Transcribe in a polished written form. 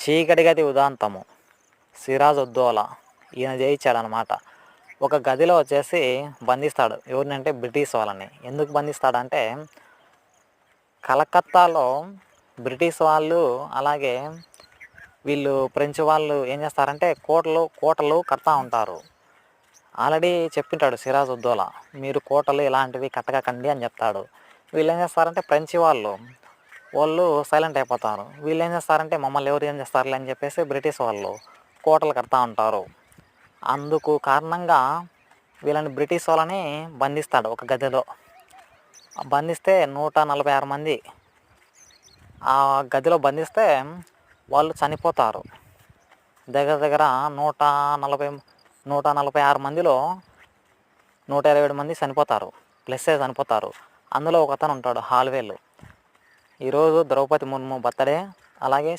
చీకటి గది ఉదాంతము సిరాజుద్దౌలా ఈయన జయించాడనమాట. ఒక గదిలో వచ్చేసి బంధిస్తాడు. ఎవరినంటే బ్రిటిష్ వాళ్ళని. ఎందుకు బంధిస్తాడంటే కలకత్తాలో బ్రిటిష్ వాళ్ళు అలాగే వీళ్ళు ఫ్రెంచ్ వాళ్ళు ఏం చేస్తారంటే కోటలు కడతా ఉంటారు. ఆల్రెడీ చెప్పింటాడు సిరాజుద్దౌలా, మీరు కోటలు ఇలాంటివి కట్టకండి అని చెప్తాడు. వీళ్ళు ఏం చేస్తారంటే ఫ్రెంచ్ వాళ్ళు సైలెంట్ అయిపోతారు. వీళ్ళు ఏం చేస్తారంటే మమ్మల్ని ఎవరు ఏం చేస్తారులే అని చెప్పేసి బ్రిటిష్ వాళ్ళు కోటలు కడతా ఉంటారు. అందుకు కారణంగా వీళ్ళని బ్రిటిష్ వాళ్ళని బంధిస్తాడు ఒక గదిలో. బంధిస్తే 146 మంది ఆ గదిలో బంధిస్తే వాళ్ళు చనిపోతారు. దగ్గర దగ్గర 146 మందిలో 127 మంది చనిపోతారు, ప్లస్సే చనిపోతారు. అందులో ఒకతను ఉంటాడు హాల్వేలు. ఈరోజు ద్రౌపది ముర్ము బర్త్డే, అలాగే